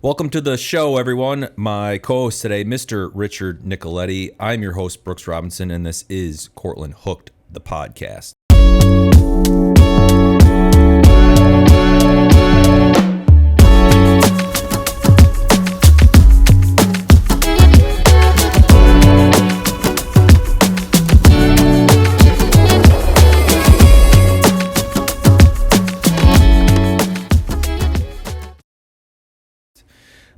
Welcome to the show, everyone. My co-host today, Mr. Richard Nicoletti. I'm your host, Brooks Robinson, and this is Cortland Hooked, the podcast.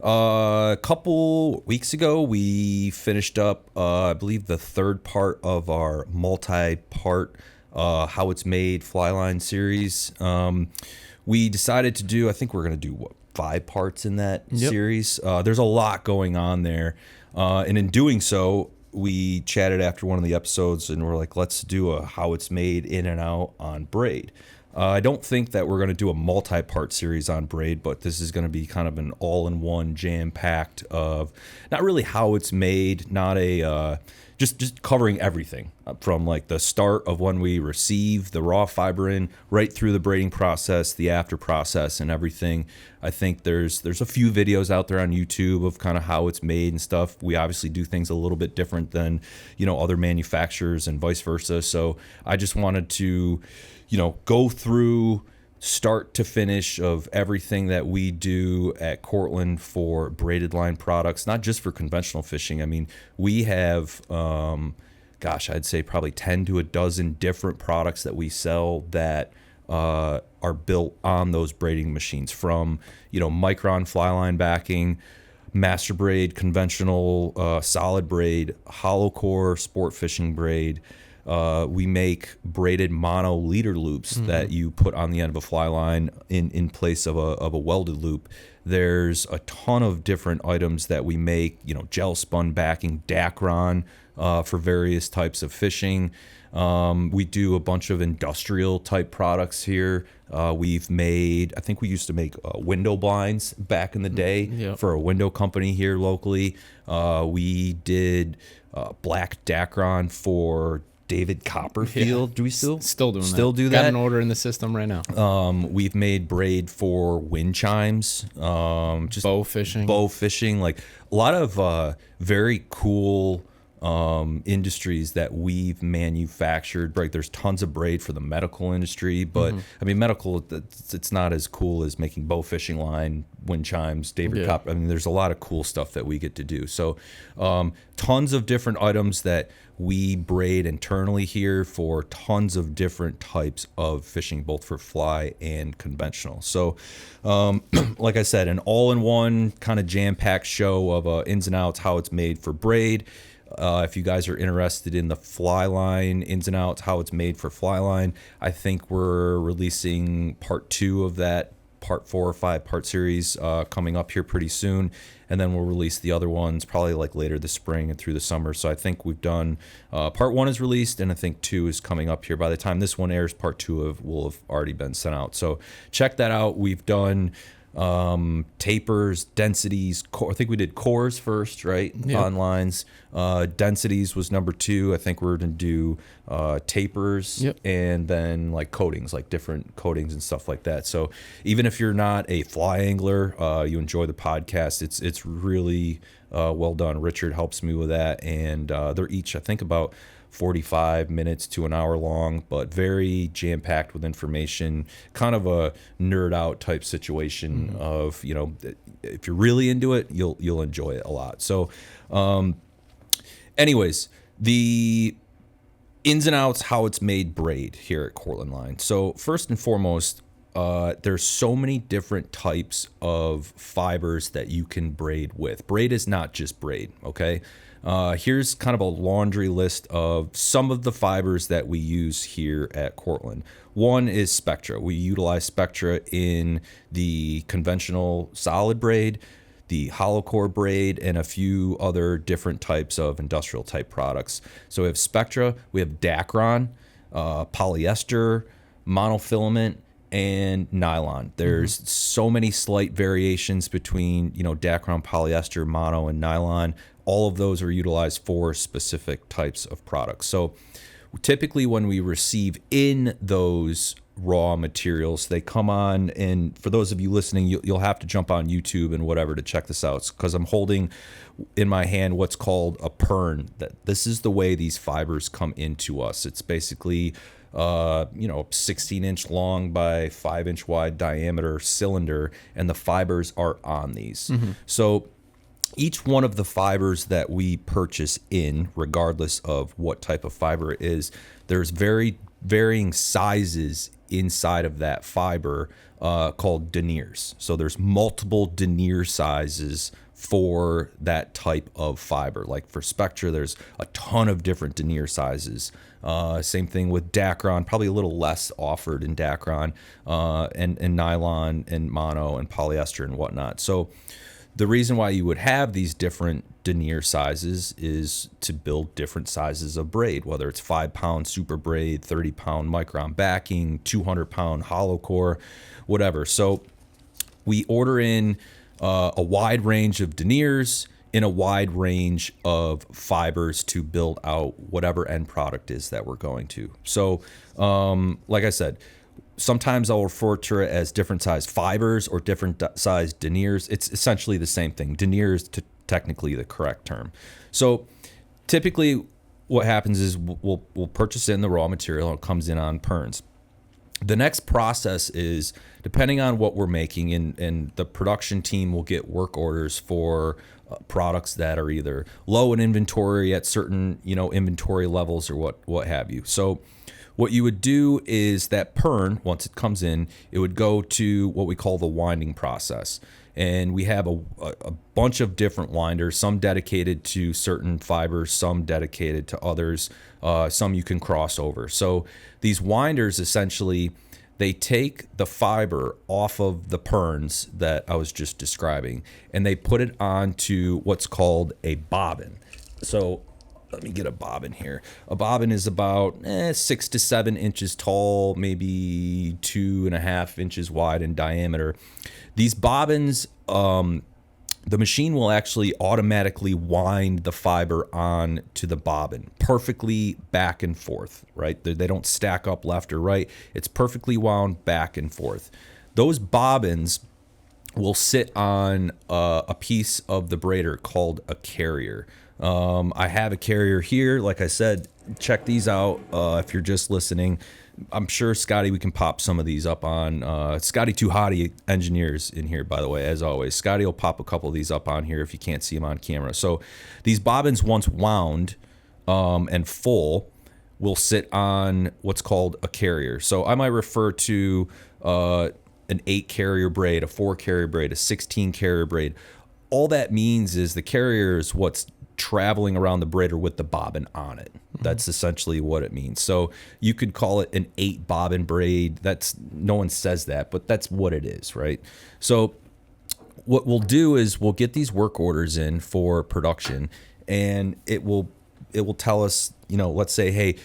A couple weeks ago, we finished up, I believe, the third part of our multi-part How It's Made Fly Line series. We decided to do, I think we're going to do, 5 parts in that series. There's a lot going on there. And in doing so, we chatted after one of the episodes and we're like, let's do a How It's Made in and out on Braid. I don't think that we're going to do a multi-part series on Braid, but this is going to be kind of an all-in-one jam-packed of not really how it's made, not a just covering everything from like the start of when we receive the raw fiber in right through the braiding process, the after process, and everything. I think there's a few videos out there on YouTube of kind of how it's made and stuff. We obviously do things a little bit different than other manufacturers and vice versa. So I just wanted to go through start to finish of everything that we do at Cortland for braided line products, not just for conventional fishing. I mean, we have, I'd say probably 10 to a dozen different products that we sell that are built on those braiding machines, from, micron fly line backing, master braid, conventional solid braid, hollow core sport fishing braid. We make braided mono leader loops that you put on the end of a fly line in place of a welded loop. There's a ton of different items that we make, gel spun backing, Dacron for various types of fishing. We do a bunch of industrial type products here. We've made, I think we used to make window blinds back in the day for a window company here locally. We did black Dacron for David Copperfield. Do we still doing that? Still do that? Got an order in the system right now. We've made braid for wind chimes, just bow fishing, like a lot of very cool industries that we've manufactured. Right, there's tons of braid for the medical industry, but I mean, medical, it's not as cool as making bow fishing line, wind chimes, David Copper. I mean, there's a lot of cool stuff that we get to do. So tons of different items that we braid internally here for tons of different types of fishing, both for fly and conventional. So like I said, an all-in-one kind of jam-packed show of ins and outs, how it's made for braid. If you guys are interested in the fly line ins and outs, how it's made for fly line, I think we're releasing part 2 of that part 4 or 5 part series coming up here pretty soon, and then we'll release the other ones probably like later this spring and through the summer. So I think we've done part 1 is released, and I think 2 is coming up here. By the time this one airs, part 2 will have already been sent out. So check that out. We've done tapers, densities, I think we did cores first, right? On lines. Densities was number 2. I think we're gonna do tapers and then like coatings, like different coatings and stuff like that. So even if you're not a fly angler, you enjoy the podcast, it's really well done. Richard helps me with that, and they're each, I think, about 45 minutes to an hour long, but very jam-packed with information, kind of a nerd out type situation of, if you're really into it, you'll enjoy it a lot. So anyways, the ins and outs, how it's made braid here at Cortland Line. So first and foremost, there's so many different types of fibers that you can braid with. Braid is not just braid, okay? Here's kind of a laundry list of some of the fibers that we use here at Cortland. One is Spectra. We utilize Spectra in the conventional solid braid, the hollow core braid, and a few other different types of industrial type products. So we have Spectra, we have Dacron, polyester, monofilament, and nylon. There's so many slight variations between, Dacron, polyester, mono, and nylon. All of those are utilized for specific types of products. So typically when we receive in those raw materials. They come on, and for those of you listening, you'll have to jump on YouTube and whatever to check this out, because I'm holding in my hand what's called a pern. That this is the way these fibers come into us. It's basically 16-inch long by 5-inch wide diameter cylinder, and the fibers are on these. So each one of the fibers that we purchase in, regardless of what type of fiber it is, there's varying sizes inside of that fiber called deniers. So there's multiple denier sizes for that type of fiber. Like for Spectra, there's a ton of different denier sizes. Same thing with Dacron, probably a little less offered in Dacron, and nylon and mono and polyester and whatnot. So the reason why you would have these different denier sizes is to build different sizes of braid, whether it's 5-pound super braid, 30-pound micron backing, 200-pound hollow core, whatever. So we order in a wide range of deniers in a wide range of fibers to build out whatever end product is that we're going to. So like I said, sometimes I'll refer to it as different size fibers or different size deniers. It's essentially the same thing. Denier is technically the correct term. So typically what happens is we'll purchase in the raw material, and it comes in on perns. The next process is, depending on what we're making, and the production team will get work orders for products that are either low in inventory at certain inventory levels or what have you. So what you would do is that pern, once it comes in, it would go to what we call the winding process. And we have a bunch of different winders, some dedicated to certain fibers, some dedicated to others, some you can cross over. So these winders, essentially, they take the fiber off of the perns that I was just describing, and they put it onto what's called a bobbin. So let me get a bobbin here. A bobbin is about 6 to 7 inches tall, maybe 2.5 inches wide in diameter. These bobbins, the machine will actually automatically wind the fiber on to the bobbin, perfectly back and forth, right? They don't stack up left or right. It's perfectly wound back and forth. Those bobbins will sit on a piece of the braider called a carrier. I have a carrier here. Like I said, check these out if you're just listening. I'm sure, Scotty, we can pop some of these up on Scotty Too Hottie engineers in here, by the way, as always. Scotty will pop a couple of these up on here if you can't see them on camera. So these bobbins, once wound and full, will sit on what's called a carrier. So I might refer to an 8 carrier braid, a 4 carrier braid, a 16 carrier braid. All that means is the carrier is what's traveling around the braider with the bobbin on it. That's essentially what it means. So you could call it an 8 bobbin braid. That's, no one says that, but that's what it is, right? So what we'll do is we'll get these work orders in for production, and it will tell us, let's say, hey,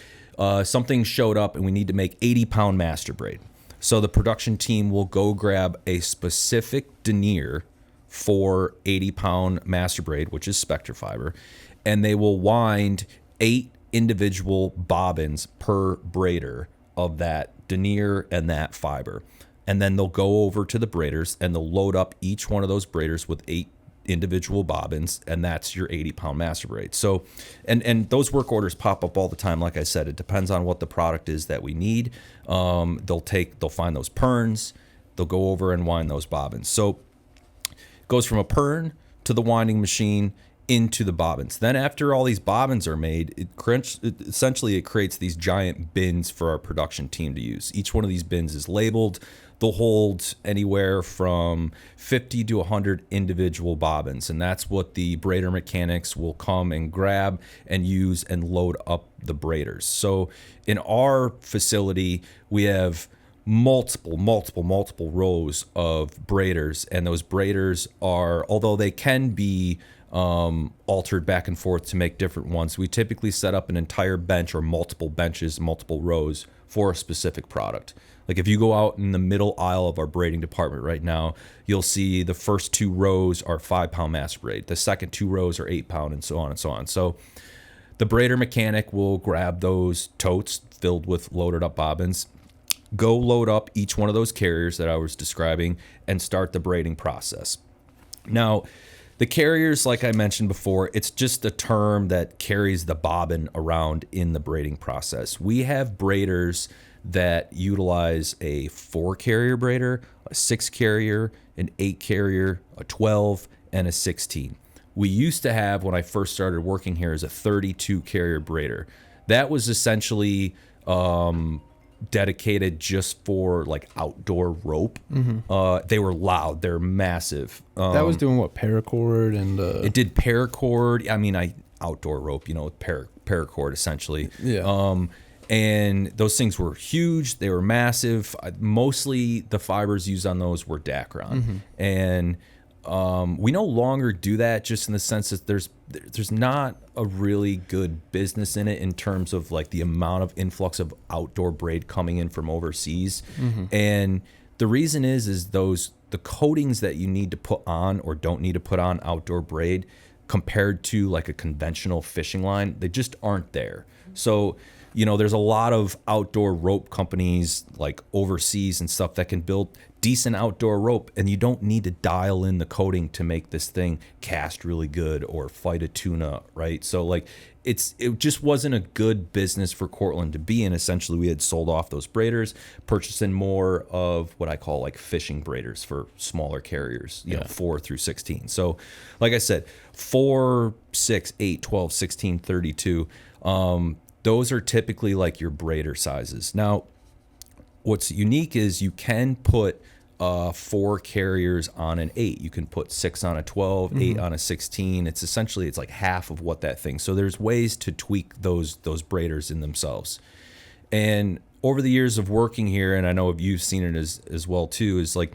something showed up and we need to make 80-pound master braid. So the production team will go grab a specific denier for 80-pound master braid, which is Spectra fiber, and they will wind 8 individual bobbins per braider of that denier and that fiber. And then they'll go over to the braiders and they'll load up each one of those braiders with 8 individual bobbins, and that's your 80-pound master braid. So, and those work orders pop up all the time. Like I said, it depends on what the product is that we need. They'll find those perns, they'll go over and wind those bobbins. So goes from a pern to the winding machine into the bobbins. Then after all these bobbins are made, it creates these giant bins for our production team to use. Each one of these bins is labeled. They'll hold anywhere from 50 to 100 individual bobbins, and that's what the braider mechanics will come and grab and use and load up the braiders. So in our facility, we have multiple rows of braiders, and those braiders are, although they can be altered back and forth to make different ones, we typically set up an entire bench or multiple benches, multiple rows for a specific product. Like if you go out in the middle aisle of our braiding department right now, you'll see the first 2 rows are 5-pound master braid, the second 2 rows are 8-pound, and so on and so on. So the braider mechanic will grab those totes filled with loaded up bobbins, go load up each one of those carriers that I was describing and start the braiding process. Now, the carriers, like I mentioned before, it's just a term that carries the bobbin around in the braiding process. We have braiders that utilize a 4-carrier braider, a 6-carrier, an 8-carrier, a 12, and a 16. We used to have, when I first started working here, is a 32-carrier braider. That was essentially dedicated just for like outdoor rope. They were loud. They're massive. That was doing what, paracord and it did paracord. I mean, outdoor rope, paracord essentially. Yeah. And those things were huge. They were massive. Mostly the fibers used on those were Dacron. And we no longer do that, just in the sense that there's not a really good business in it in terms of like the amount of influx of outdoor braid coming in from overseas. And the reason is the coatings that you need to put on or don't need to put on outdoor braid compared to like a conventional fishing line, they just aren't there. So, there's a lot of outdoor rope companies like overseas and stuff that can build decent outdoor rope, and you don't need to dial in the coating to make this thing cast really good or fight a tuna, right? So like it just wasn't a good business for Cortland to be in. Essentially, we had sold off those braiders, purchasing more of what I call like fishing braiders for smaller carriers, 4 through 16. So like I said, 4, 6, 8, 12, 16, 32, those are typically like your braider sizes. Now, what's unique is you can put 4 carriers on an 8. You can put 6 on a 12, 8 on a 16. It's like half of what that thing. So there's ways to tweak those braiders in themselves. And over the years of working here, and I know you've seen it as well too, is like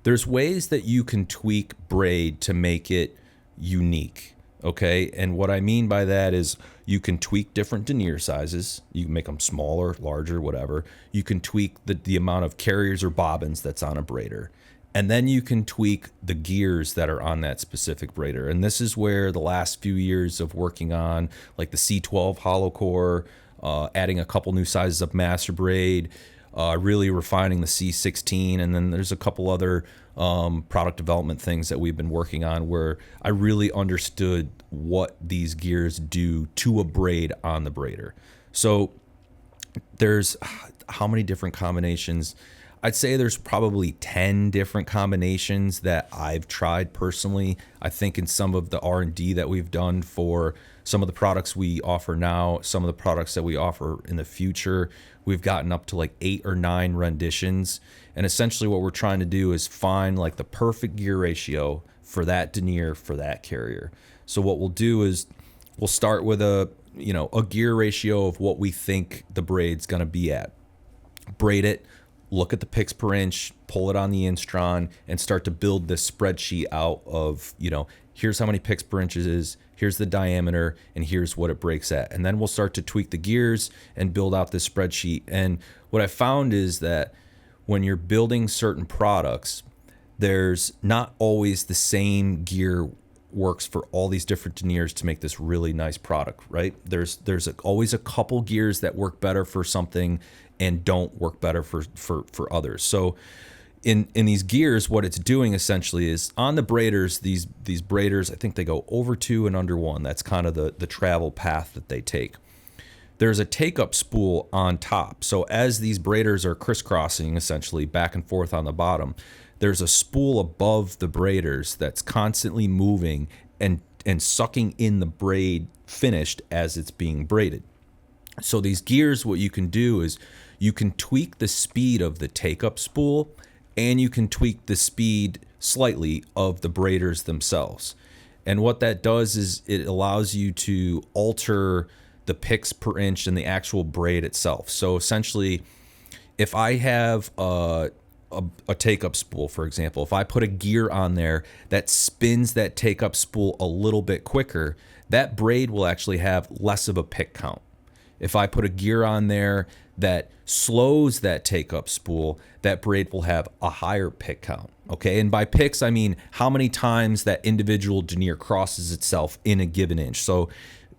there's ways that you can tweak braid to make it unique. Okay, and what I mean by that is you can tweak different denier sizes. You can make them smaller, larger, whatever. You can tweak the amount of carriers or bobbins that's on a braider. And then you can tweak the gears that are on that specific braider. And this is where the last few years of working on like the C12 hollow core, adding a couple new sizes of master braid, really refining the C16, and then there's a couple other product development things that we've been working on where I really understood what these gears do to a braid on the braider. So there's how many different combinations? I'd say there's probably 10 different combinations that I've tried personally. I think in some of the R&D that we've done for some of the products we offer now, some of the products that we offer in the future, we've gotten up to like 8 or 9 renditions. And essentially what we're trying to do is find like the perfect gear ratio for that denier for that carrier. So what we'll do is we'll start with a gear ratio of what we think the braid's going to be at. Braid it, look at the picks per inch, pull it on the Instron, and start to build this spreadsheet out of, here's how many picks per inch it is, here's the diameter, and here's what it breaks at. And then we'll start to tweak the gears and build out this spreadsheet. And what I found is that when you're building certain products, there's not always the same gear works for all these different deniers to make this really nice product, right? There's always a couple gears that work better for something and don't work better for others. So in these gears, what it's doing essentially is on the braiders, these braiders, I think they go over 2 and under 1. That's kind of the travel path that they take. There's a take-up spool on top. So as these braiders are crisscrossing essentially back and forth on the bottom, there's a spool above the braiders that's constantly moving and sucking in the braid finished as it's being braided. So these gears, what you can do is you can tweak the speed of the take-up spool, and you can tweak the speed slightly of the braiders themselves. And what that does is it allows you to alter the picks per inch and the actual braid itself. So essentially, if I have a take-up spool, for example, if I put a gear on there that spins that take-up spool a little bit quicker, that braid will actually have less of a pick count. If I put a gear on there that slows that take-up spool, that braid will have a higher pick count. Okay, and by picks, I mean how many times that individual denier crosses itself in a given inch. So,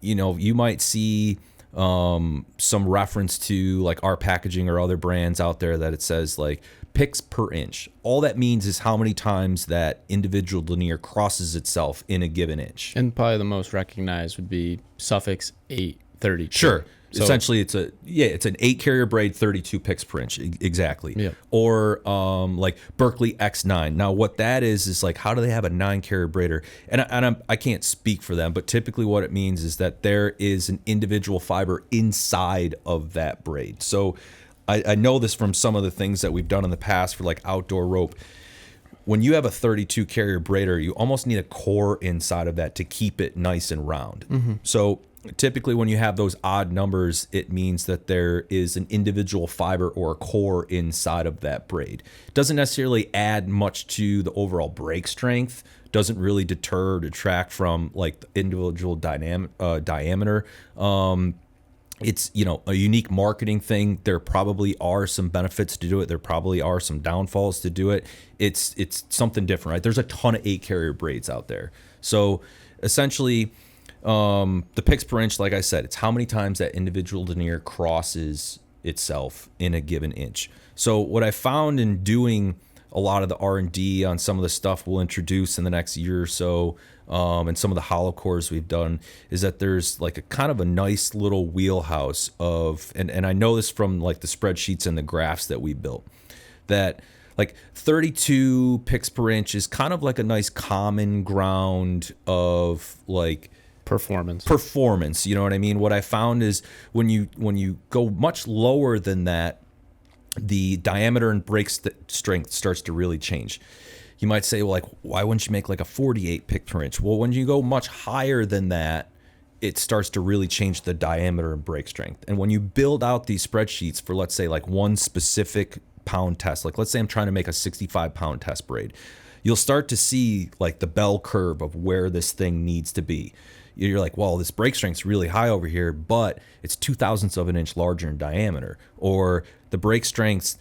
you might see some reference to like our packaging or other brands out there that it says like picks per inch. All that means is how many times that individual denier crosses itself in a given inch. And probably the most recognized would be suffix 832. Sure. So, essentially, it's an 8 carrier braid, 32 picks per inch, exactly. Yeah. Or like Berkeley X9. Now, what that is like, how do they have a 9 carrier braider? And I can't speak for them, but typically what it means is that there is an individual fiber inside of that braid. So I know this from some of the things that we've done in the past for like outdoor rope. When you have a 32 carrier braider, you almost need a core inside of that to keep it nice and round. Mm-hmm. So typically when you have those odd numbers, it means that there is an individual fiber or a core inside of that braid. It doesn't necessarily add much to the overall break strength, doesn't really deter or detract from like the individual diameter. It's, a unique marketing thing. There probably are some benefits to do it. There probably are some downfalls to do it. It's something different, right? There's a ton of 8 carrier braids out there. So essentially, the picks per inch, like I said, it's how many times that individual denier crosses itself in a given inch. So what I found in doing a lot of the R&D on some of the stuff we'll introduce in the next year or so, and some of the hollow cores we've done, is that there's like a kind of a nice little wheelhouse of, and I know this from like the spreadsheets and the graphs that we built, that like 32 picks per inch is kind of like a nice common ground of like performance. You know what I mean? What I found is when you go much lower than that, the diameter and break strength starts to really change. You might say, well, like, why wouldn't you make like a 48 pick per inch? Well, when you go much higher than that, it starts to really change the diameter and break strength. And when you build out these spreadsheets for, let's say, like one specific pound test, like let's say I'm trying to make a 65 pound test braid, you'll start to see like the bell curve of where this thing needs to be. You're like, well, this break strength's really high over here, but it's 0.02 of an inch larger in diameter. Or the break strength's,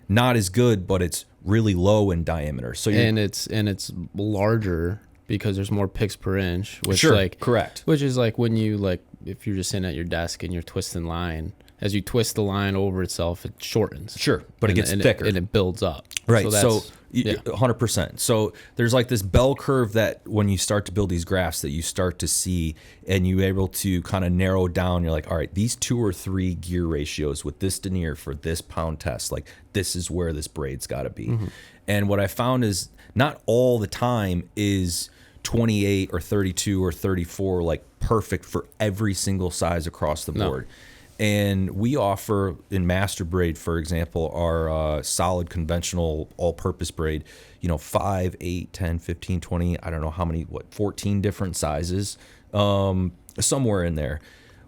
not as good, but it's really low in diameter. So it's larger because there's more picks per inch. Which sure, correct. Which is like when you if you're just sitting at your desk and you're twisting line, as you twist the line over itself, it shortens. Sure, but it gets thicker and it builds up. Right. So 100%. So there's like this bell curve that when you start to build these graphs that you start to see, and you're able to kind of narrow down. You're like, all right, these 2 or 3 gear ratios with this denier for this pound test, like this is where this braid's got to be. Mm-hmm. And what I found is not all the time is 28 or 32 or 34 like perfect for every single size across the board. And we offer in Master Braid, for example, our solid conventional all-purpose braid, 5, 8, 10, 15, 20, I don't know how many, 14 different sizes, somewhere in there.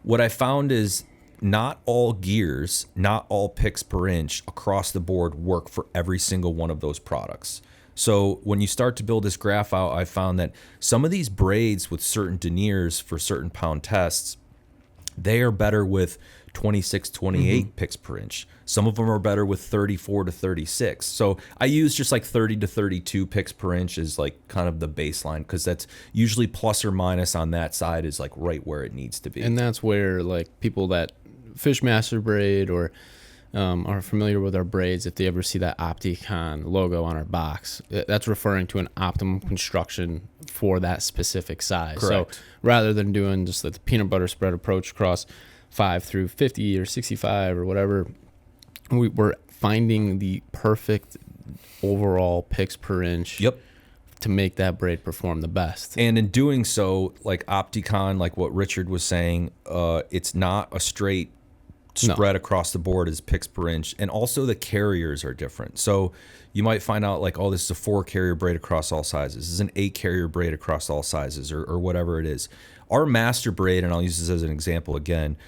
What I found is not all gears, not all picks per inch across the board work for every single one of those products. So when you start to build this graph out, I found that some of these braids with certain deniers for certain pound tests, they are better with 26, 28 picks per inch. Some of them are better with 34 to 36. So I use just like 30 to 32 picks per inch as like kind of the baseline, because that's usually plus or minus on that side is like right where it needs to be. And that's where like people that fish Master Braid or are familiar with our braids, if they ever see that Opticon logo on our box, that's referring to an optimum construction for that specific size. Correct. So rather than doing just like the peanut butter spread approach across 5 through 50 or 65 or whatever, we're finding the perfect overall picks per inch. Yep. To make that braid perform the best. And in doing so, like Opticon, like what Richard was saying, it's not a straight spread across the board as picks per inch, and also the carriers are different. So you might find out like, oh, this is a 4 carrier braid across all sizes. This is an 8 carrier braid across all sizes, or whatever it is. Our Master Braid, and I'll use this as an example again,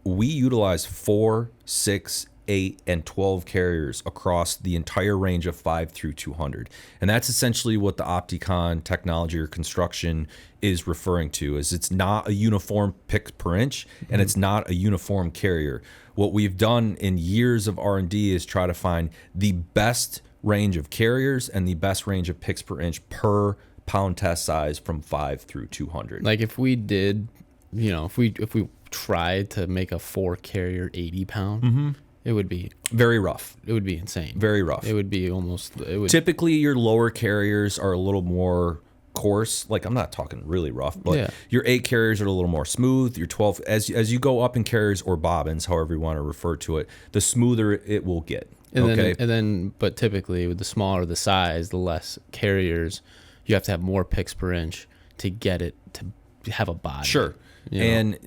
we utilize 4, 6, 8, and 12 carriers across the entire range of 5 through 200. And that's essentially what the Opticon technology or construction is referring to, is it's not a uniform pick per inch, and it's not a uniform carrier. What we've done in years of R&D is try to find the best range of carriers and the best range of picks per inch per pound test size from 5 through 200. Like if we did if we tried to make a 4 carrier 80 pound, it would be Very rough. it would be insane. Very rough. It would be almost it would Typically, your lower carriers are a little more coarse. Like, I'm not talking really rough, but Yeah. your 8 carriers are a little more smooth. Your 12, as you go up in carriers or bobbins, however you want to refer to it, the smoother it will get. but typically with the smaller the size, the less carriers, you have to have more picks per inch to get it to have a body. Sure. You know? And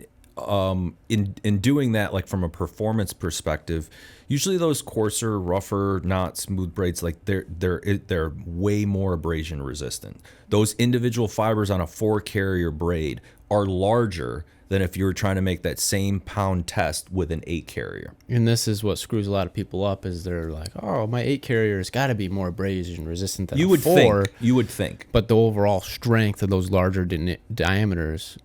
in doing that, like from a performance perspective, usually those coarser, rougher, not smooth braids, like they're way more abrasion resistant. Those individual fibers on a 4 carrier braid are larger than if you were trying to make that same pound test with an 8 carrier. And this is what screws a lot of people up is they're like, oh, my 8 carrier has got to be more abrasion resistant than You a would 4. think. You would think. But the overall strength of those larger diameters,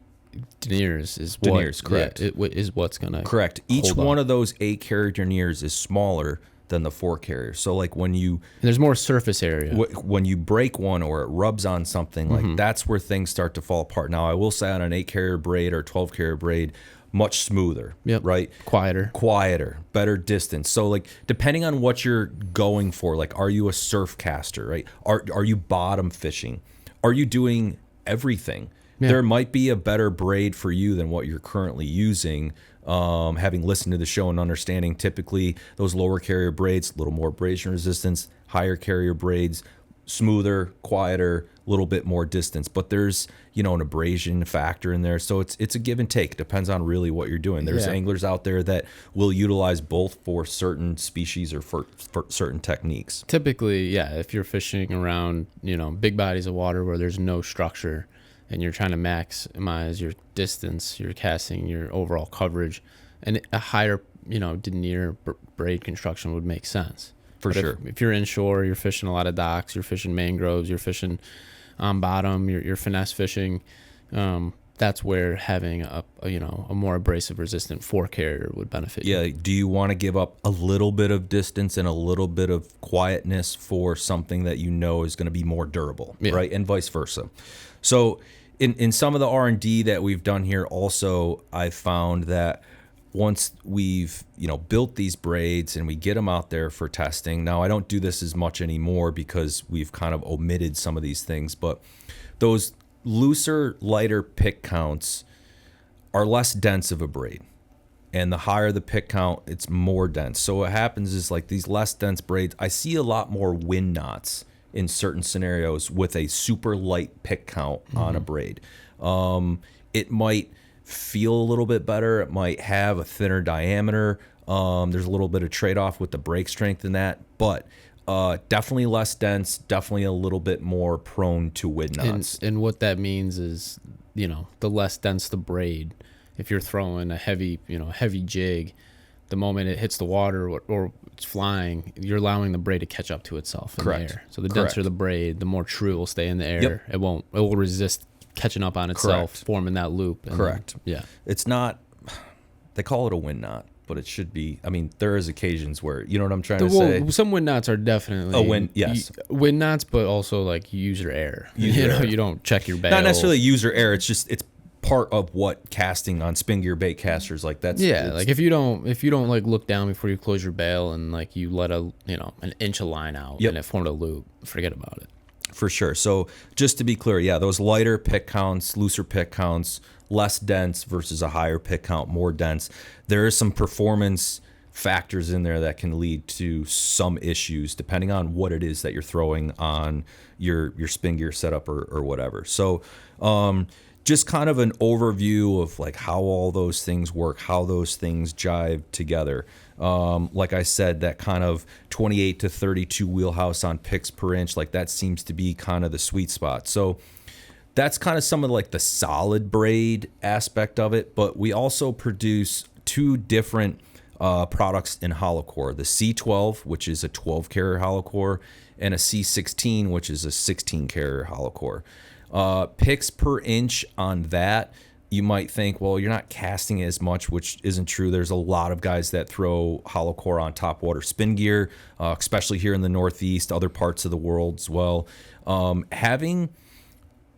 deniers, is what, Deniers, correct. Yeah, is what's going to Correct. Each hold one up. of those 8 carrier deniers is smaller than the 4 carrier. So like when you And there's more surface area. when you break one or it rubs on something, like that's where things start to fall apart. Now I will say on an 8 carrier braid or 12 carrier braid, much smoother. Yep. Right. Quieter, better distance. So like depending on what you're going for, like are you a surf caster, right? Are you bottom fishing? Are you doing everything? Yeah. There might be a better braid for you than what you're currently using. Having listened to the show and understanding typically those lower carrier braids, a little more abrasion resistance, higher carrier braids, smoother, quieter, a little bit more distance. But there's, an abrasion factor in there. So it's a give and take. Depends on really what you're doing. There's Yeah. anglers out there that will utilize both for certain species or for certain techniques. Typically, yeah, if you're fishing around, big bodies of water where there's no structure and you're trying to maximize your distance, your casting, your overall coverage, and a higher, denier braid construction would make sense. For But sure. If you're inshore, you're fishing a lot of docks, you're fishing mangroves, you're fishing on bottom, you're finesse fishing. That's where having a more abrasive resistant 4 carrier would benefit you. Yeah. Do you want to give up a little bit of distance and a little bit of quietness for something that you know is going to be more durable, Yeah. right? And vice versa. So in some of the R&D that we've done here also, I found that once we've, built these braids and we get them out there for testing. Now, I don't do this as much anymore because we've kind of omitted some of these things, but those looser, lighter pick counts are less dense of a braid. And the higher the pick count, it's more dense. So what happens is like these less dense braids, I see a lot more wind knots in certain scenarios with a super light pick count on a braid. It might feel a little bit better. It might have a thinner diameter. There's a little bit of trade-off with the break strength in that, but definitely less dense, definitely a little bit more prone to wind knots. And what that means is, the less dense the braid, if you're throwing a heavy jig, the moment it hits the water or it's flying, you're allowing the braid to catch up to itself in Correct. the air. So the Correct. denser the braid, the more true it will stay in the air. Yep. It will resist catching up on itself, Correct. forming that loop. And Correct. Yeah. It's not, they call it a wind knot, but it should be, there is occasions where, you know what I'm trying to say? Some wind knots are definitely A wind, yes. Wind knots, but also like you use your air. Use your air. You don't check your bail. Not necessarily user error. It's just, it's part of what casting on spin gear bait casters like that's like if you don't like look down before you close your bail and like you let an inch of line out Yep. and it formed a loop, forget about it. for sure. So just to be clear, yeah, those lighter pick counts, looser pick counts, less dense versus a higher pick count, more dense. There is some performance factors in there that can lead to some issues depending on what it is that you're throwing on your spin gear setup or whatever. So just kind of an overview of like how all those things work, how those things jive together. Like I said, that kind of 28 to 32 wheelhouse on picks per inch, like that seems to be kind of the sweet spot. So that's kind of some of like the solid braid aspect of it. But we also produce 2 different products in hollow core, the C12, which is a 12 carrier hollow core, and a C16, which is a 16 carrier hollow core. Picks per inch on that, you might think, well, you're not casting as much, which isn't true. There's a lot of guys that throw hollow core on top water spin gear, especially here in the Northeast, other parts of the world as well. Having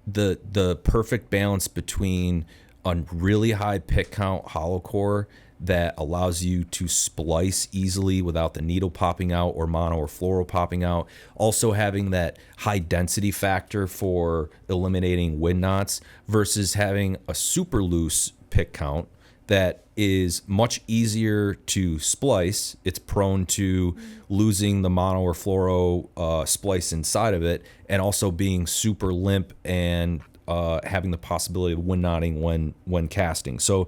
the perfect balance between a really high pick count hollow core that allows you to splice easily without the needle popping out or mono or fluoro popping out. Also having that high density factor for eliminating wind knots versus having a super loose pick count that is much easier to splice. It's prone to losing the mono or fluoro splice inside of it, and also being super limp and having the possibility of wind knotting when casting. So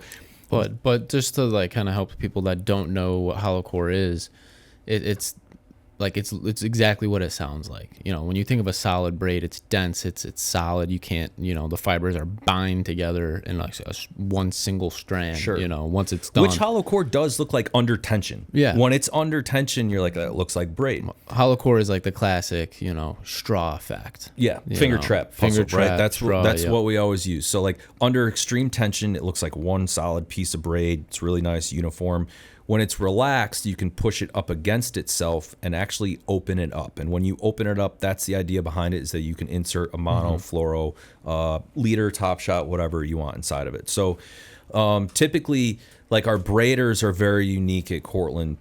But just to like kind of help people that don't know what hollow core is, it's like it's exactly what it sounds like. You know, when you think of a solid braid, it's dense, it's solid. You can't, you know, the fibers are bind together in like one single strand. Sure. You know, once it's done. Which hollow core does look like under tension. Yeah. When it's under tension, you're like, that looks like braid. Hollow core is like the classic, you know, straw effect. Yeah, You finger know, trap, finger puzzle, right? trap, That's straw, that's yeah. what we always use. So like under extreme tension, it looks like one solid piece of braid. It's really nice, uniform. When it's relaxed, you can push it up against itself and actually open it up. And when you open it up, that's the idea behind it, is that you can insert a mono, fluoro, leader, top shot, whatever you want inside of it. So typically, like, our braiders are very unique at Cortland,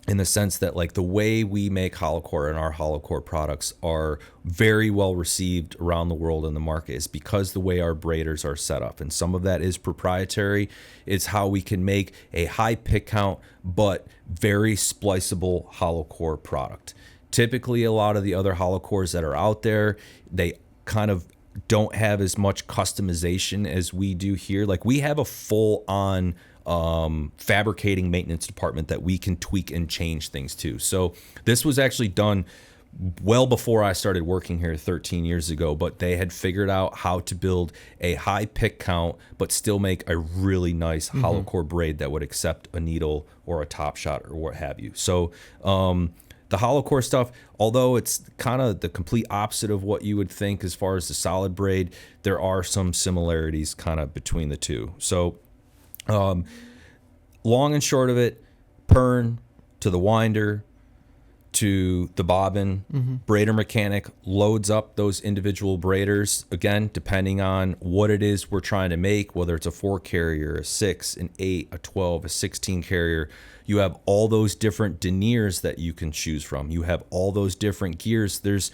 in the sense that, like, the way we make hollow core and our hollow core products are very well received around the world in the market is because the way our braiders are set up. And some of that is proprietary. It's how we can make a high pick count but very spliceable hollow core product. Typically, a lot of the other hollow cores that are out there, they kind of don't have as much customization as we do here. Like, we have a full on fabricating maintenance department that we can tweak and change things to. So this was actually done well before I started working here 13 years ago, but they had figured out how to build a high pick count but still make a really nice hollow core braid that would accept a needle or a top shot or what have you. So the hollow core stuff, although it's kind of the complete opposite of what you would think as far as the solid braid, there are some similarities kind of between the two. So long and short of it, pern to the winder to the bobbin, braider mechanic loads up those individual braiders, again, depending on what it is we're trying to make, whether it's a 4 carrier, a 6, an 8, a 12, a 16 carrier. You have all those different deniers that you can choose from. You have all those different gears. There's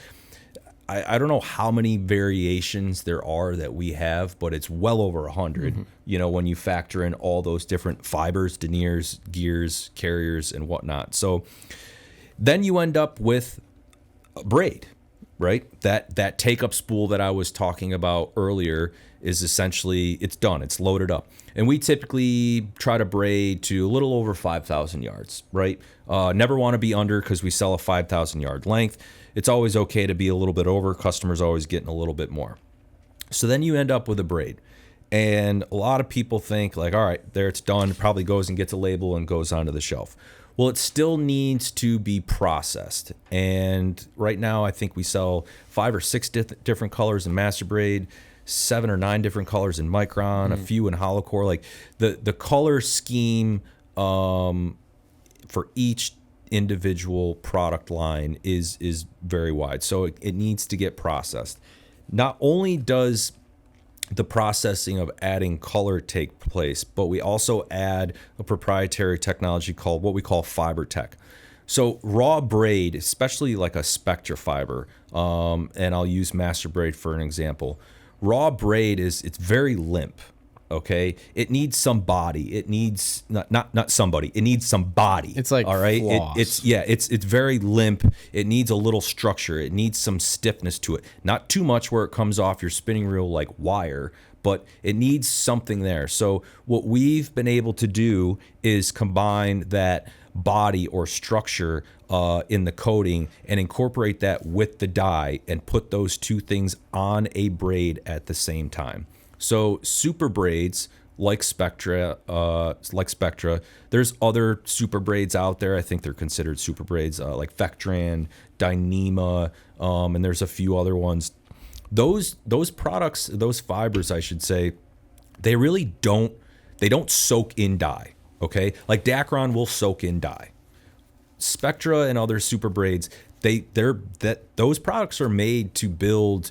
I don't know how many variations there are that we have, but it's well over 100, you know, when you factor in all those different fibers, deniers, gears, carriers, and whatnot. So then you end up with a braid, right? That take-up spool that I was talking about earlier is essentially, it's done. It's loaded up. And we typically try to braid to a little over 5,000 yards, right? Never want to be under, because we sell a 5,000 yard length. It's always okay to be a little bit over. Customers always getting a little bit more. So then you end up with a braid. And a lot of people think like, all right, there, it's done. It probably goes and gets a label and goes onto the shelf. Well, it still needs to be processed. And right now I think we sell 5 or 6 different colors in master braid, 7 or 9 different colors in micron, a few in hollow core. Like the color scheme for each individual product line is very wide. So it needs to get processed. Not only does the processing of adding color take place, but we also add a proprietary technology called what we call fiber tech. So raw braid, especially like a Spectra fiber, and I'll use master braid for an example. Raw braid it's very limp. Okay, it needs some body. It needs not somebody. It needs some body. It's like all right. floss. It's very limp. It needs a little structure. It needs some stiffness to it. Not too much where it comes off your spinning reel like wire, but it needs something there. So what we've been able to do is combine that body or structure in the coating and incorporate that with the dye and put those two things on a braid at the same time. So super braids like Spectra, there's other super braids out there. I think they're considered super braids like Vectran, Dyneema, and there's a few other ones. Those products, those fibers, I should say, they really don't soak in dye. Okay, like Dacron will soak in dye. Spectra and other super braids, those products are made to build,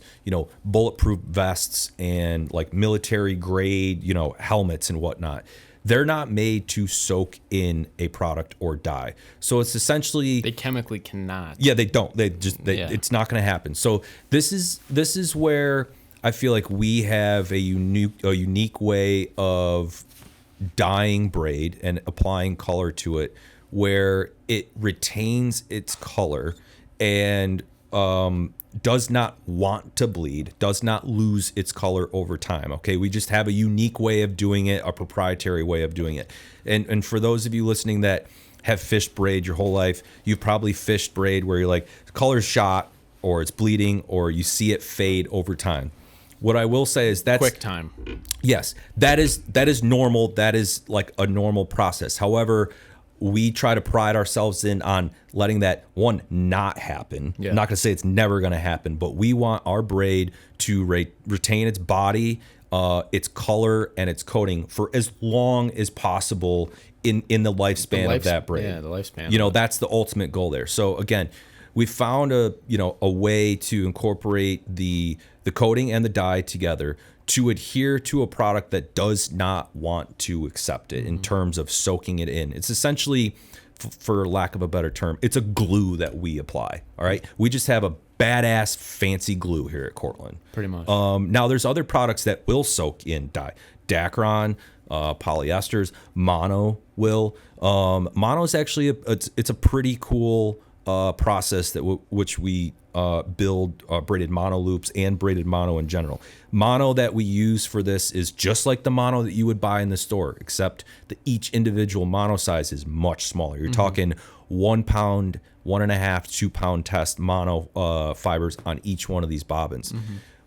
bulletproof vests and like military grade, helmets and whatnot. They're not made to soak in a product or dye. So it's essentially They chemically cannot. yeah, they don't. It's not going to happen. So this is where I feel like we have a unique way of dyeing braid and applying color to it, where it retains its color and does not want to bleed, does not lose its color over time. Okay, we just have a unique way of doing it, a proprietary way of doing it. And for those of you listening that have fished braid your whole life, you've probably fished braid where you're like, color's shot or it's bleeding or you see it fade over time. What I will say is that's Quick time. yes, that is normal. That is like a normal process. However, we try to pride ourselves in on letting that one not happen. Yeah. I'm not going to say it's never going to happen, but we want our braid to retain its body, its color, and its coating for as long as possible in the lifespan of that braid. Yeah, the lifespan. That's the ultimate goal there. So again, we found a way to incorporate the coating and the dye together to adhere to a product that does not want to accept it in terms of soaking it in. It's essentially, for lack of a better term, it's a glue that we apply. All right, we just have a badass fancy glue here at Cortland. Pretty much. Now there's other products that will soak in dye. Dacron, polyesters, mono will. Mono is actually it's a pretty cool process that which we build braided mono loops and braided mono in general. Mono that we use for this is just like the mono that you would buy in the store, except that each individual mono size is much smaller. You're talking 1 pound, 1.5, 2 pound test mono fibers on each one of these bobbins.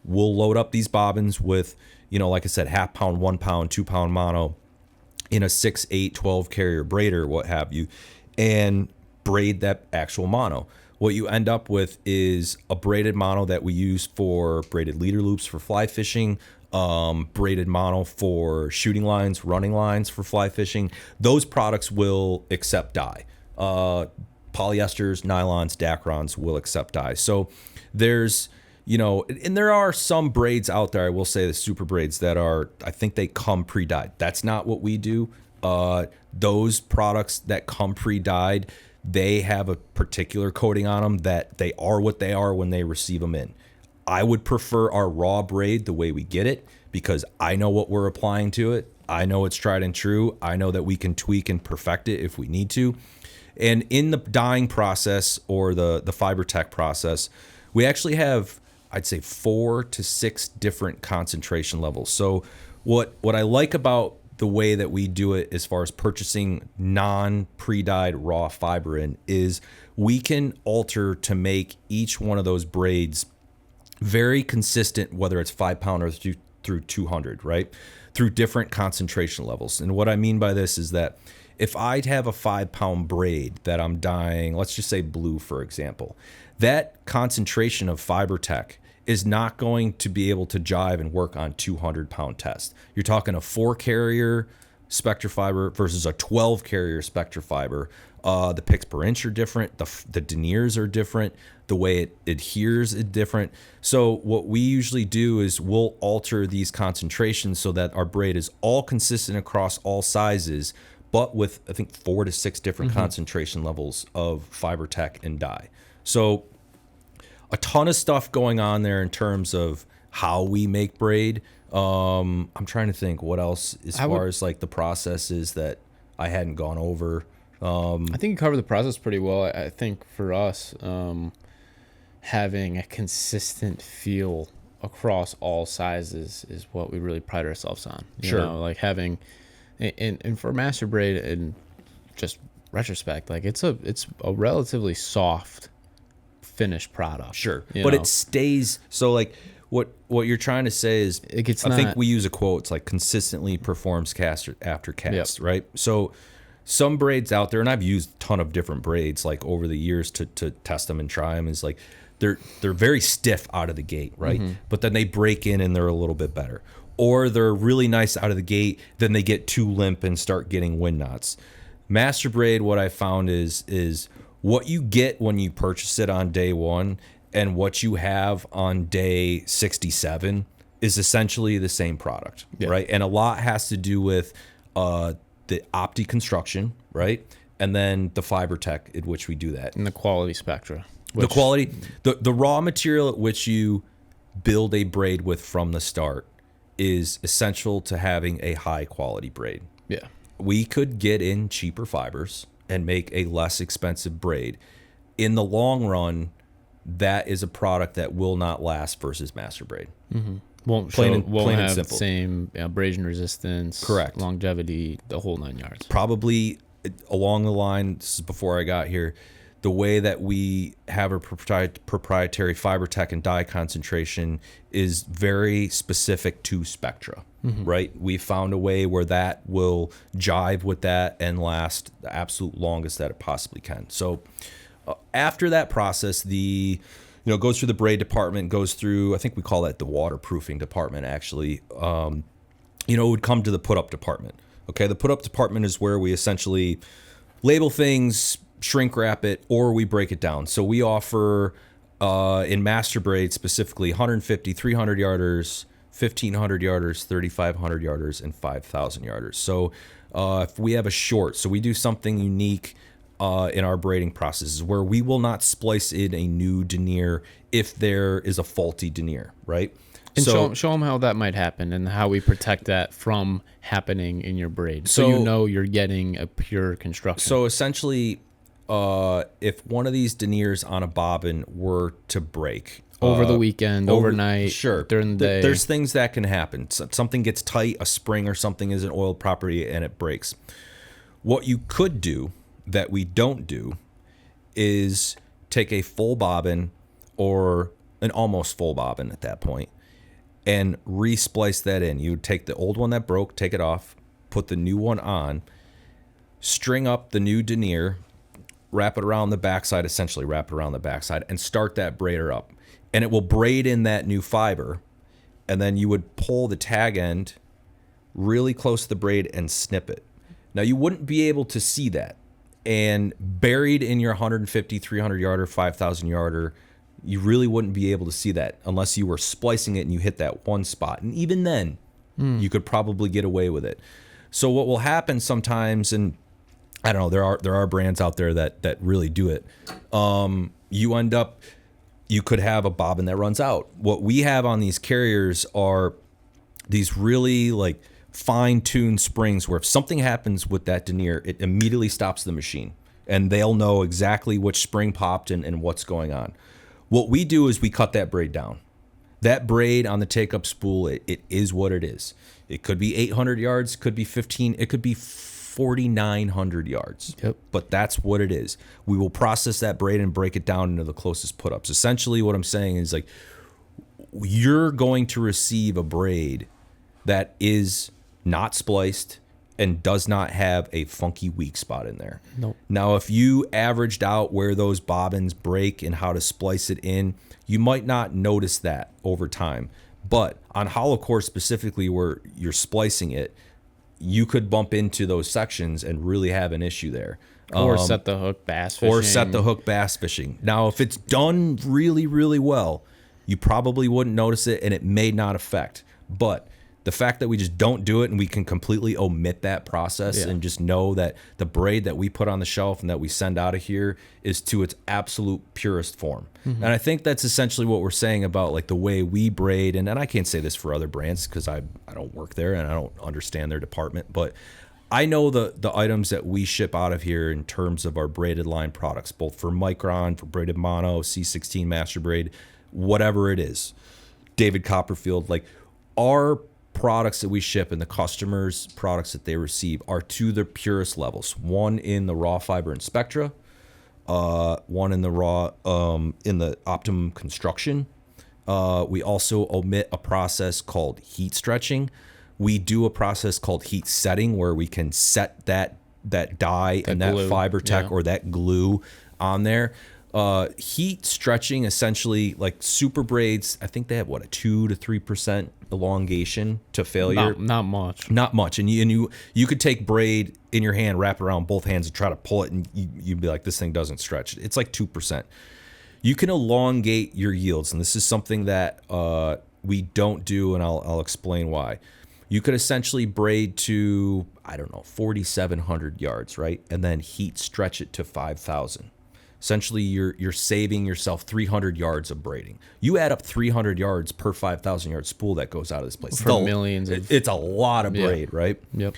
We'll load up these bobbins with, like I said, 1/2 pound, 1 pound, 2 pound mono in a 6, 8, 12 carrier braider, what have you, and braid that actual mono. What you end up with is a braided mono that we use for braided leader loops for fly fishing, braided mono for shooting lines, running lines for fly fishing. Those products will accept dye. Polyesters, nylons, Dacrons will accept dye. So there's, and there are some braids out there, I will say, the super braids that are, I think they come pre-dyed. That's not what we do. Those products that come pre-dyed, they have a particular coating on them that they are what they are when they receive them in. I would prefer our raw braid the way we get it because I know what we're applying to it. I know it's tried and true. I know that we can tweak and perfect it if we need to. And in the dyeing process or the fiber tech process, we actually have, I'd say, 4 to 6 different concentration levels. So what I like about the way that we do it as far as purchasing non-pre-dyed raw fiber in is we can alter to make each one of those braids very consistent, whether it's 5 pound or through 200, right? Through different concentration levels. And what I mean by this is that if I'd have a 5 pound braid that I'm dyeing, let's just say blue, for example, that concentration of fiber tech is not going to be able to jive and work on 200 pound test. You're talking a 4 carrier Spectra fiber versus a 12 carrier Spectra fiber. The picks per inch are different. The deniers are different. The way it adheres is different. So what we usually do is we'll alter these concentrations so that our braid is all consistent across all sizes, but with, I think, 4 to 6 different concentration levels of fiber tech and dye. So a ton of stuff going on there in terms of how we make braid. I'm trying to think what else as far as like the processes that I hadn't gone over. I think you covered the process pretty well. I think for us, having a consistent feel across all sizes is what we really pride ourselves on. You know, like having, and for Master Braid, in just retrospect, like it's a relatively soft finished product. But it stays. So like what you're trying to say is, I think we use a quote. It's like consistently performs cast after cast, right? So some braids out there, and I've used a ton of different braids like over the years to test them and try them, is like they're very stiff out of the gate, right? But then they break in and they're a little bit better. Or they're really nice out of the gate, then they get too limp and start getting wind knots. Master Braid, what I found is what you get when you purchase it on day one and what you have on day 67 is essentially the same product, right? And a lot has to do with the opti construction, right? And then the fiber tech at which we do that. And the quality spectra. The quality, the raw material at which you build a braid with from the start is essential to having a high quality braid. Yeah. We could get in cheaper fibers and make a less expensive braid. In the long run, that is a product that will not last versus master braid. Mm-hmm. Won't plain have simple. the same abrasion resistance, correct, longevity, the whole 9 yards. Probably along the line, this is before I got here, the way that we have a proprietary fiber tech and dye concentration is very specific to spectra, right? We found a way where that will jive with that and last the absolute longest that it possibly can. So after that process, goes through the braid department, goes through, I think we call that the waterproofing department, actually. It would come to the put-up department. Okay, the put-up department is where we essentially label things, shrink wrap it, or we break it down. So we offer, in master braid specifically, 150, 300 yarders, 1,500 yarders, 3,500 yarders, and 5,000 yarders. So if we have a short, so we do something unique in our braiding processes where we will not splice in a new denier if there is a faulty denier, right? And show them how that might happen and how we protect that from happening in your braid. So you're getting a pure construction. So essentially, if one of these deniers on a bobbin were to break over the weekend, overnight, sure, during the day, there's things that can happen. Something gets tight, a spring or something isn't oiled properly, and it breaks. What you could do that we don't do is take a full bobbin or an almost full bobbin at that point and re-splice that in. You would take the old one that broke, take it off, put the new one on, string up the new denier, wrap it around the backside, essentially wrap it around the backside, and start that braider up. And it will braid in that new fiber, and then you would pull the tag end really close to the braid and snip it. Now, you wouldn't be able to see that. And buried in your 150, 300 yarder, 5,000 yarder, you really wouldn't be able to see that unless you were splicing it and you hit that one spot. And even then, you could probably get away with it. So what will happen sometimes, and I don't know, there are brands out there that really do it. You could have a bobbin that runs out. What we have on these carriers are these really like fine-tuned springs where if something happens with that denier, it immediately stops the machine and they'll know exactly which spring popped and what's going on. What we do is we cut that braid down. That braid on the take-up spool, it is what it is. It could be 800 yards, could be 15, it could be 4,900 yards. Yep. But that's what it is. We will process that braid and break it down into the closest put-ups. Essentially what I'm saying is like you're going to receive a braid that is not spliced and does not have a funky weak spot in there. Nope. Now, if you averaged out where those bobbins break and how to splice it in, you might not notice that over time. But on hollow core specifically where you're splicing it, you could bump into those sections and really have an issue there. Or set the hook bass fishing. Now, if it's done really, really well, you probably wouldn't notice it and it may not affect. But the fact that we just don't do it and we can completely omit that process and just know that the braid that we put on the shelf and that we send out of here is to its absolute purest form. And I think that's essentially what we're saying about like the way we braid. And I can't say this for other brands because I don't work there and I don't understand their department, but I know the items that we ship out of here in terms of our braided line products, both for Micron, for braided mono, C16 master braid, whatever it is, David Copperfield, like our products that we ship and the customers' products that they receive are to the purest levels. One in the raw fiber and spectra, one in the raw in the optimum construction. We also omit a process called heat stretching. We do a process called heat setting where we can set that dye and that glue. fiber tech or that glue on there. Heat stretching, essentially, like super braids, I think they have, what, a 2 to 3% elongation to failure. Not much. Not much. And you could take braid in your hand, wrap it around both hands and try to pull it, and you'd be like, this thing doesn't stretch. It's like 2%. You can elongate your yields, and this is something that we don't do, and I'll explain why. You could essentially braid to, I don't know, 4,700 yards, right? And then heat stretch it to 5,000. Essentially, you're saving yourself 300 yards of braiding. You add up 300 yards per 5,000 yard spool that goes out of this place. For millions. It's a lot of braid, right? Yep.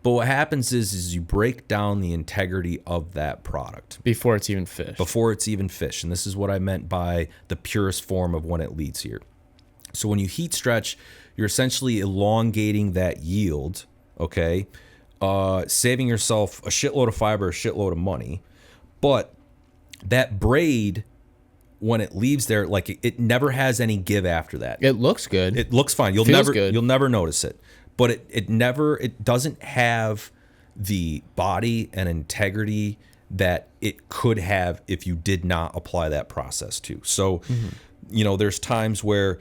But what happens is you break down the integrity of that product. Before it's even fished. Before it's even fished. And this is what I meant by the purest form of when it leads here. So when you heat stretch, you're essentially elongating that yield, okay? Saving yourself a shitload of fiber, a shitload of money. But that braid, when it leaves there, like it never has any give after that. It looks good. It looks fine. You'll never notice it. But it doesn't have the body and integrity that it could have if you did not apply that process to. So, there's times where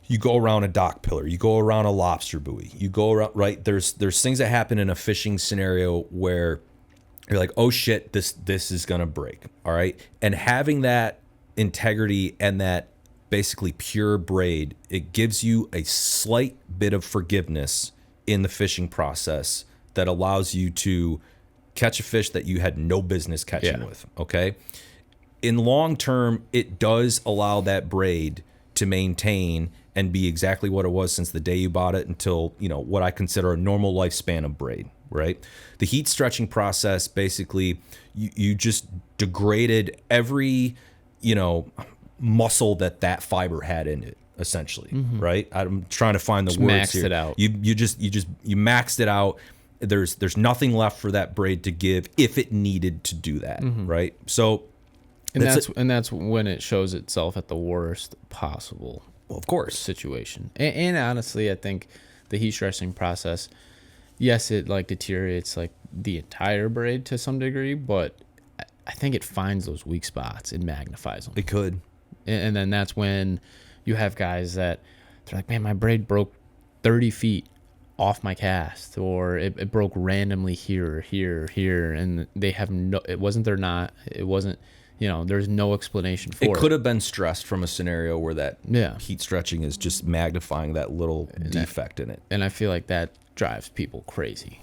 you go around a dock pillar, you go around a lobster buoy, you go around, right? There's things that happen in a fishing scenario where you're like, oh shit, this is gonna break. All right. And having that integrity and that basically pure braid, it gives you a slight bit of forgiveness in the fishing process that allows you to catch a fish that you had no business catching with. Okay. In long term, it does allow that braid to maintain and be exactly what it was since the day you bought it until, what I consider a normal lifespan of braid, right? The heat stretching process, basically, you just degraded every, muscle that fiber had in it, essentially, right? I'm trying to find the words maxed here. It out. You maxed it out. There's nothing left for that braid to give if it needed to do that, right? So, and that's when it shows itself at the worst possible, of course, situation. And honestly, I think the heat stretching process, yes, it like deteriorates like the entire braid to some degree, but I think it finds those weak spots and magnifies them. It could. And then that's when you have guys that they're like, man, my braid broke 30 feet off my cast, or it broke randomly here, and they have it wasn't their knot. It wasn't, there's no explanation for it. It could have been stressed from a scenario where that heat stretching is just magnifying that little defect in it. And I feel like that drives people crazy.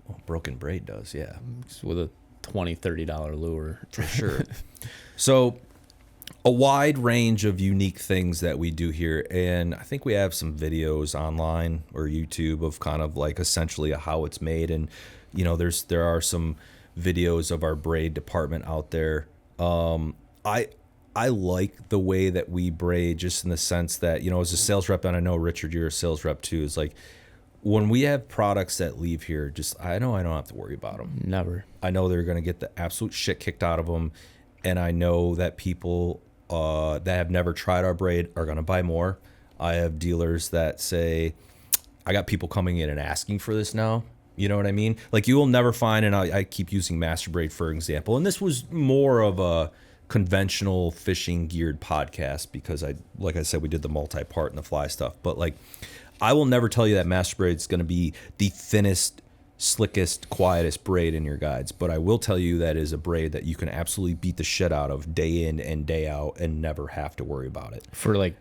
Well, broken braid does, yeah. With a $20, $30 lure. For sure. So a wide range of unique things that we do here, and I think we have some videos online or YouTube of kind of like essentially how it's made, and there are some videos of our braid department out there. I like the way that we braid, just in the sense that, as a sales rep, and I know Richard, you're a sales rep too, is like when we have products that leave here, I know I don't have to worry about them. Never. I know they're going to get the absolute shit kicked out of them, and I know that people that have never tried our braid are going to buy more. I have dealers that say, I got people coming in and asking for this now. You know what I mean? Like, you will never find, and I keep using Master Braid for example, and this was more of a conventional fishing geared podcast because like I said, we did the multi-part and the fly stuff, but like, I will never tell you that Master Braid is going to be the thinnest, slickest, quietest braid in your guides, but I will tell you that is a braid that you can absolutely beat the shit out of day in and day out and never have to worry about it for like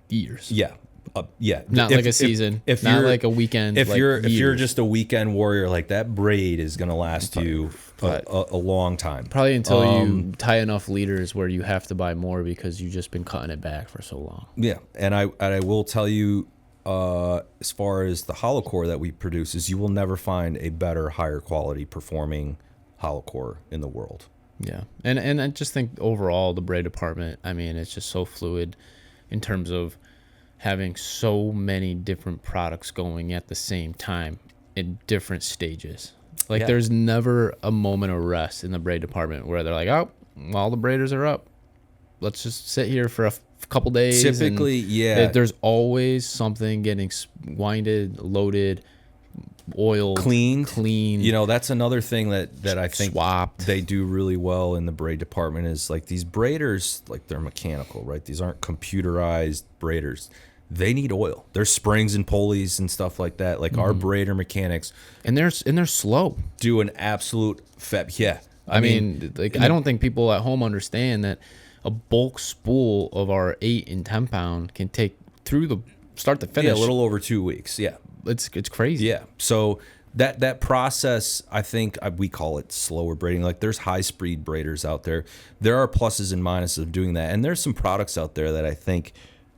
years. Yeah. Not like a season. If not like a weekend. If you're just a weekend warrior, like that braid is gonna last you a long time. Probably until you tie enough liters where you have to buy more because you've just been cutting it back for so long. Yeah, and I will tell you, as far as the hollow core that we produce, is you will never find a better, higher quality performing hollow core in the world. Yeah, and I just think overall the braid department, I mean, it's just so fluid in terms of having so many different products going at the same time in different stages. Like, there's never a moment of rest in the braid department where they're like, oh, all the braiders are up. Let's just sit here for a couple days. Typically, yeah. There's always something getting winded, loaded, oiled, clean. You know, that's another thing that I think swapped. they do really well in the braid department is like these braiders, like they're mechanical, right? These aren't computerized braiders. They need oil. There's springs and pulleys and stuff like that. Like our braider mechanics, and they're slow. do an absolute yeah. I mean, like I don't think people at home understand that a bulk spool of our 8 and 10 pound can take through the start to finish a little over 2 weeks. Yeah, it's crazy. yeah. So that process, I think we call it slower braiding. Like there's high speed braiders out there. There are pluses and minuses of doing that, and there's some products out there that I think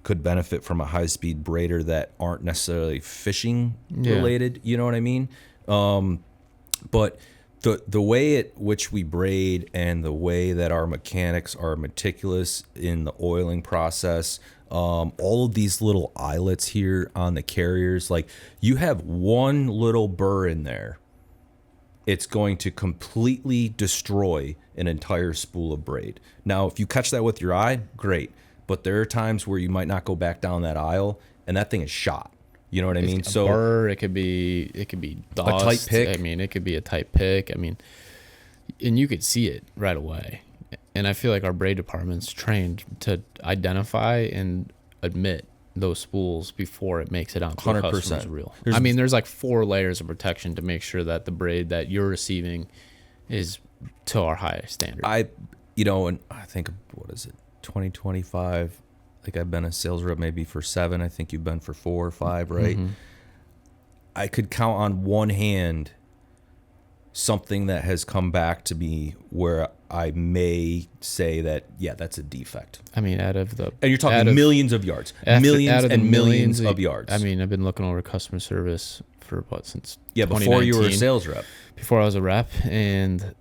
could benefit from a high speed braider that aren't necessarily fishing related. You know what I mean? But the way at which we braid and the way that our mechanics are meticulous in the oiling process, all of these little eyelets here on the carriers, like you have one little burr in there, it's going to completely destroy an entire spool of braid. Now, if you catch that with your eye, great. But there are times where you might not go back down that aisle and that thing is shot. You know what I mean? So burr, it could be dust. A tight pick. I mean, it could be a tight pick. I mean, and you could see it right away. And I feel like our braid department's trained to identify and admit those spools before it makes it onto the customer's reel. I mean, there's like 4 layers of protection to make sure that the braid that you're receiving is to our highest standard. And I think, what is it, 2025? Like I've been a sales rep maybe for 7. I think you've been for 4 or 5, right? I could count on one hand something that has come back to me where I may say that, yeah, that's a defect. I mean, and you're talking millions of yards, millions of yards. I mean, I've been looking over customer service for since before you were a sales rep. Before I was a rep, and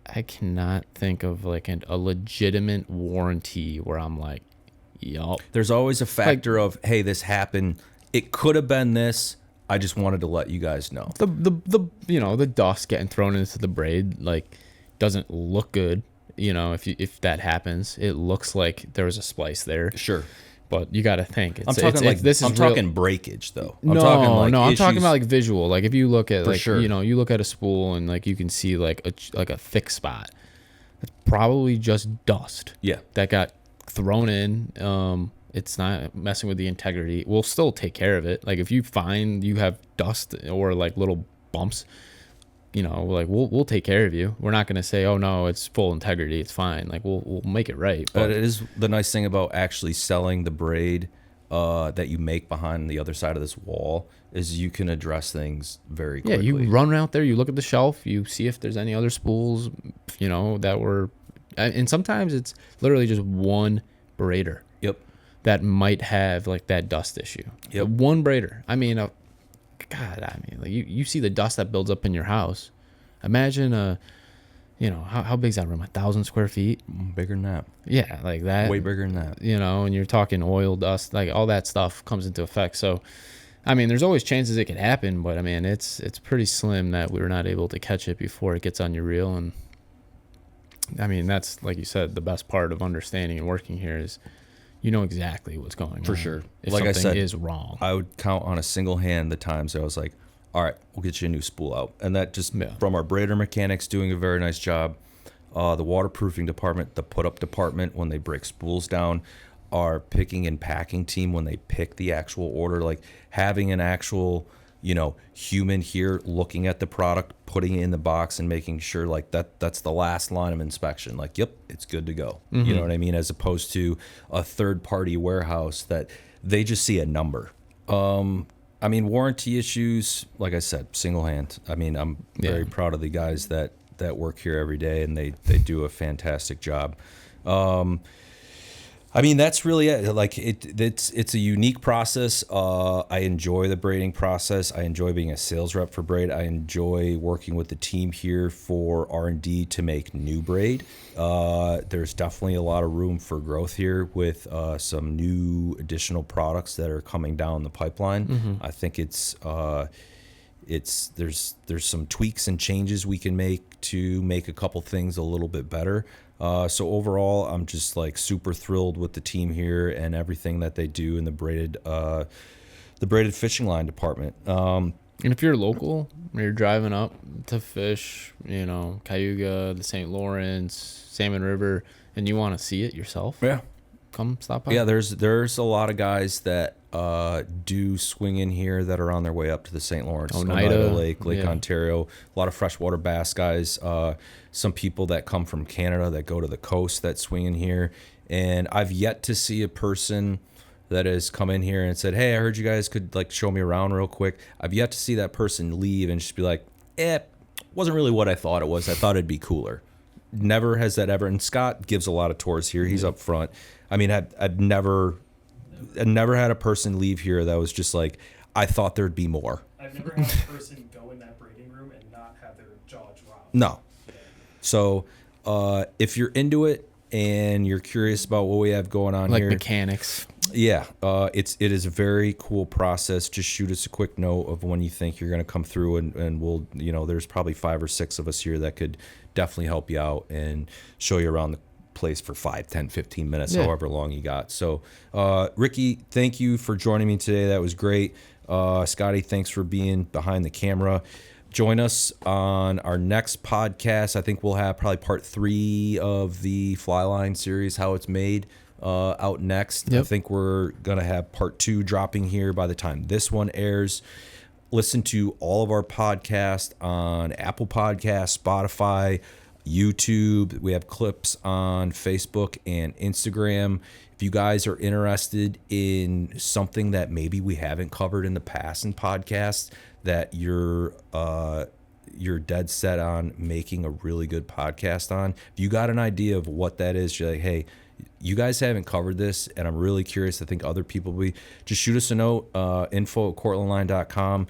I cannot think of like a legitimate warranty where I'm like, yup. There's always a factor of, hey, this happened. It could have been this. I just wanted to let you guys know. The dust getting thrown into the braid like doesn't look good. You know, if that happens, it looks like there was a splice there. Sure. But you got to think. I'm talking breakage though. I'm talking about like visual. Like if you look at you look at a spool and like you can see like a thick spot. It's probably just dust. Yeah. That got thrown in. It's not messing with the integrity. We'll still take care of it. Like if you find you have dust or like little bumps, like we'll take care of you. We're not going to say, oh no, it's full integrity, it's fine. Like we'll make it right. But it is the nice thing about actually selling the braid that you make behind the other side of this wall is you can address things very quickly. Yeah, you run out there, you look at the shelf, you see if there's any other spools, that were, and sometimes it's literally just one braider. Yep. That might have like that dust issue. Yep. One braider. I mean, like you see the dust that builds up in your house. Imagine how big is that room? 1,000 square feet? Bigger than that. Yeah, like that. Way bigger than that. And you're talking oil, dust, like all that stuff comes into effect. So, I mean, there's always chances it could happen, but I mean, it's pretty slim that we were not able to catch it before it gets on your reel. And I mean, that's like you said, the best part of understanding and working here is you know exactly what's going on. For sure. If like something I said, is wrong. I would count on a single hand the times I was like, all right, we'll get you a new spool out. And that just from our braider mechanics doing a very nice job. The waterproofing department, the put-up department, when they break spools down, our picking and packing team, when they pick the actual order, like having an actual, human here looking at the product, putting it in the box and making sure like that's the last line of inspection. Like, yep, it's good to go. You know what I mean? As opposed to a third-party warehouse that they just see a number. I mean, warranty issues, like I said, single hand. I mean, I'm very proud of the guys that work here every day, and they do a fantastic job. I mean, that's really it. Like it's a unique process. I enjoy the braiding process. I enjoy being a sales rep for Braid. I enjoy working with the team here for R&D to make new braid. There's definitely a lot of room for growth here with some new additional products that are coming down the pipeline. I think there's some tweaks and changes we can make to make a couple things a little bit better. So overall, I'm just like super thrilled with the team here and everything that they do in the braided the braided fishing line department. And if you're local, or you're driving up to fish, Cayuga, the St. Lawrence, Salmon River, and you want to see it yourself, Yeah. come stop by. Yeah, there's a lot of guys that do swing in here that are on their way up to the St. Lawrence, Oneida Lake Ontario. A lot of freshwater bass guys. Some people that come from Canada that go to the coast that swing in here. And I've yet to see a person that has come in here and said, "Hey, I heard you guys could like show me around real quick." I've yet to see that person leave and just be like, wasn't really what I thought it was. I thought it'd be cooler. Never has that ever. And Scott gives a lot of tours here. He's up front. I mean, I'd never had a person leave here that was just like, I thought there'd be more. I've never had a person go in that braiding room and not have their jaw drop. No. So if you're into it and you're curious about what we have going on like here, mechanics. yeah, it is a very cool process. Just shoot us a quick note of when you think you're going to come through, and we'll, there's probably 5 or 6 of us here that could definitely help you out and show you around the place for 5, 10, 15 minutes, however long you got. So, Ricky, thank you for joining me today. That was great. Scotty, thanks for being behind the camera. Join us on our next podcast. I think we'll have probably part 3 of the Fly Line series, how it's made, out next. Yep. I think we're going to have part 2 dropping here by the time this one airs. Listen to all of our podcasts on Apple Podcasts, Spotify, YouTube. We have clips on Facebook and Instagram. If you guys are interested in something that maybe we haven't covered in the past in podcasts, that you're dead set on making a really good podcast on, if you got an idea of what that is, you're like, hey, you guys haven't covered this, and I'm really curious. I think other people will be. Just shoot us a note, info@cortlandline.com.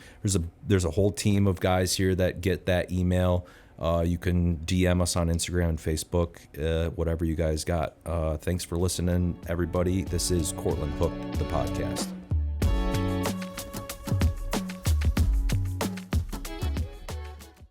There's a whole team of guys here that get that email. You can DM us on Instagram and Facebook, whatever you guys got. Thanks for listening, everybody. This is Cortland Hooked, the podcast.